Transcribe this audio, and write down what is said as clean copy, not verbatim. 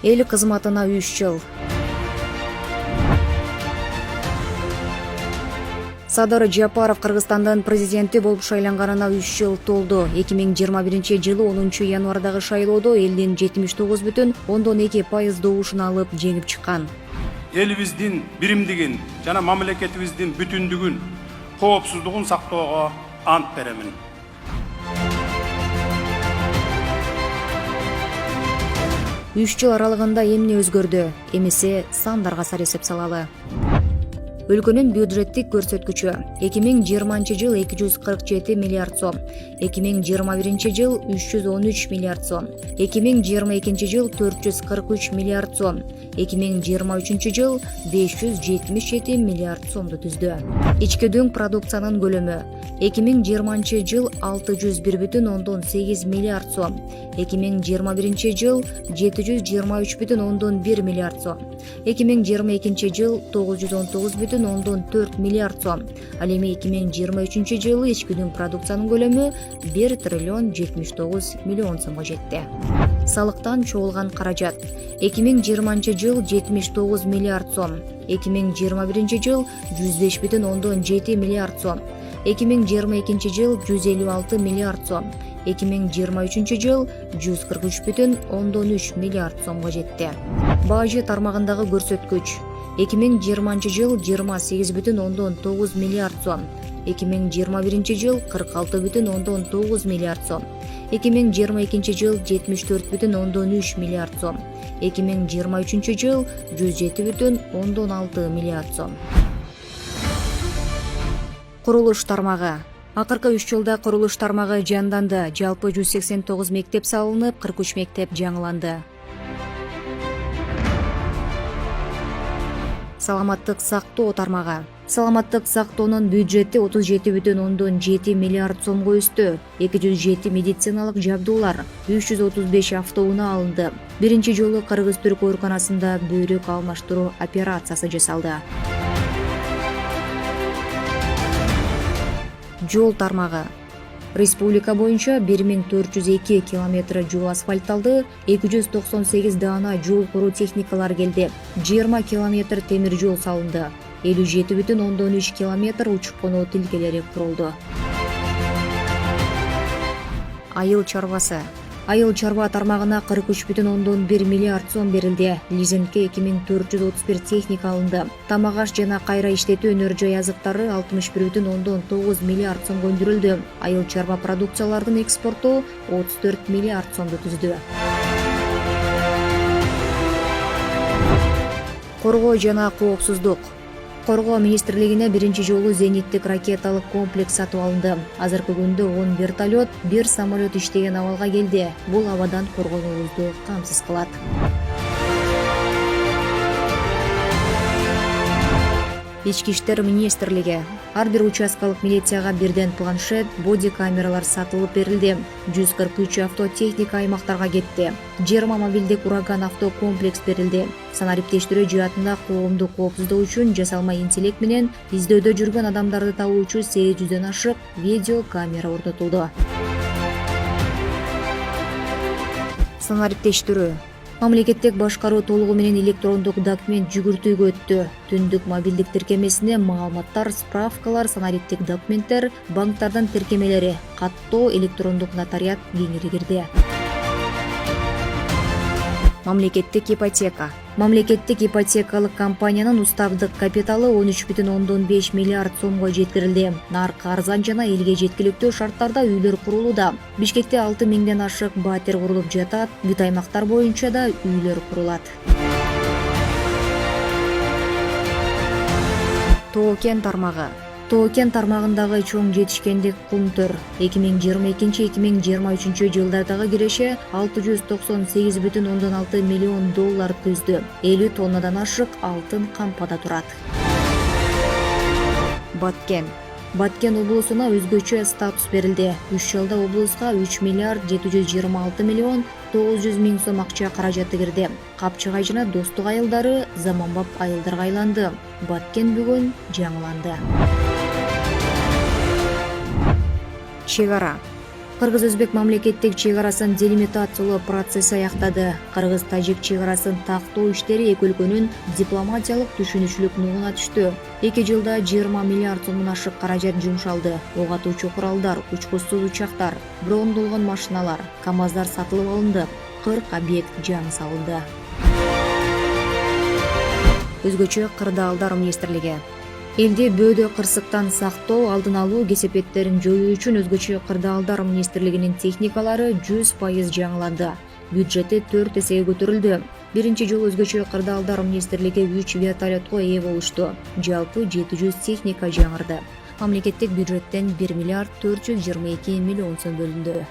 Эл кызматына 3 жыл. Садыр Жапаров Кыргызстандын президенти болуп шайланганына 3 жыл толду. 2021-жылы 10 январдагы шайлоодо элдин 79,2% добушун алып жеңип чыккан. Элибиздин биримдигин жана мамлекетибиздин бүтүндүгүн, коопсуздугун сактоого ант беремин. Үч жыл аралыгында эмне өзгөрдү? Эмесе сандарга сар эсеп салалы. Өлкөнүн бюджеттик көрсөткүчү 2020 жыл 247 миллиард сом, 2021 жыл 313 миллиард сом, 2022 жыл 443 миллиард сом, 2023 жыл 577 миллиард сомду түздү. Ички дүң продукциянын көлөмү 2020 жыл 601,8 миллиард сом, 2021 жыл 723,1 миллиард сом, 2022 жыл 919,4 миллиард сом. Ал эми 2023 жылы ички дүң продукциянын көлөмү 1 триллион 79 миллион сомго жетти. Салыктан чогулган каражат 2020 жыл 79 миллиард сом, 2021 жыл 105,7 миллиард сом, 2022 жыл 156 миллиард сом, 2023 жыл 143,3 миллиард сомго жетти. Бажы тармагындагы көрсөткүч 2020 жыл 28,9 миллиард сом, 2021 жыл 46,9 миллиард сом, 2022 жыл 74,3 миллиард сом, 2023 жыл 107,6 миллиард сом. Курулуш тармагы. Акыркы 3 жылда курулуш тармагы жанданды. Жалпы 189 мектеп салынып, 43 мектеп жаңыланды. Саламаттык сактоо тармагы. Саламаттык сактоонун бюджети 37,7 миллиард сомго өстү. 207 медициналык жабдуулар, 335 автоунаа алынды. Биринчи жолу Кыргыз-Түрк ооруканасында бөйрөк алмаштыруу операциясы жасалды. Жол тармагы. Республика боюнча 1402 километр жол асфальтталды, 298 даана жол куруу техникалар келди, 20 километр темир жол салынды, 57,3 километр учуп-конуу тилкелери курулду. Айыл чарбасы. Айыл чарба тармагына 43,1 миллиард сом берилди. Лизингке 2431 техника алынды. Тамак-аш жана кайра иштетүү өнөр жай азыктары 61,9 миллиард сомго өндүрүлдү. Айыл чарба продукциялардын экспорту 34 миллиард сомду түздү. Коргоо жана коопсуздук. Коргоо министрлигине биринчи жолу зениттик ракеталык комплекс сатып алынды. Азыркы күндө 10 вертолет, 1 самолет иштеген абалга келди. Бул абадан коргонуубузду камсыз кылат. Ички иштер министрлиги. Ар бир участкалык милицияга бирден планшет, боди камералар сатылып берилди. 143 автотехника аймактарга кетти. 20 мобилдик ураган автокомплекс берилди. Санариптештирүү жаатында коомдук коопсуздук үчүн жасалма интеллект менен издөөдө жүргөн адамдарды табуучу 800дөн ашык видео камера орнотулду. Санариптештирүү. Мамлекеттик башкаруу толугу менен электрондук документ жүгүртүүгө өттү. Түндүк мобилдик тиркемесине маалыматтар, справкалар, санариптик документтер, банктардын тиркемелери, каттоо, электрондук нотариат кеңири кирди. Мамлекеттик ипотека. Мамлекеттик ипотекалык компаниянын уставдык капиталы 13,5 миллиард сомго жеткирилди. Наркы арзан жана элге жеткиликтүү шарттарда үйлөр курулууда. Бишкекте 6 миңден ашык батир курулуп жатат. Бүт аймактар боюнча да үйлөр курулат. Тоо-кен тармагы. Тоо-кен тармагындагы чоң жетишкендик кумтөр 2022-2023 жылдардагы киреше 698,6 миллион доллар түздү. 50 тоннадан ашык алтын кампада турат. Баткен. Баткен облусуна өзгөчө статус берилди. 3 жылда облуска 3 миллиард 726 миллион 900 миң сом акча каражаты кирди. Капчыгай жана Достук айылдары заманбап айылдарга айланды. Баткен бүгүн жаңыланды. Чек ара. Кыргыз-өзбек мамлекеттик чек арасын делимитациялоо процесси аяктады. Кыргыз-тажик чек арасын тактоо иштери эки өлкөнүн дипломатиялык түшүнүчүлүк нугуна түштү. 2 жылда 20 миллиард сомдон ашык каражат жумшалды. Ок атуучу куралдар, учкучсуз учактар, брондолгон машиналар, КАМАЗдар сатылып алынды. 40 объект жаңы салынды. Өзгөчө кырдаалдар министрлиги. Элди бөөдө кырсыктан сактоо, алдын алуу, кесепеттерин жоюу үчүн өзгөчө кырдаалдар министрлигинин техникалары 100% жаңыланды. Бюджети 4 эсеге көтөрүлдү. Биринчи жолу өзгөчө кырдаалдар министрлиги 3 вертолетко ээ болушту. Жалпы 700 техника жаңырды. Мамлекеттик бюджеттен 1 миллиард 422 миллион сом бөлүндү.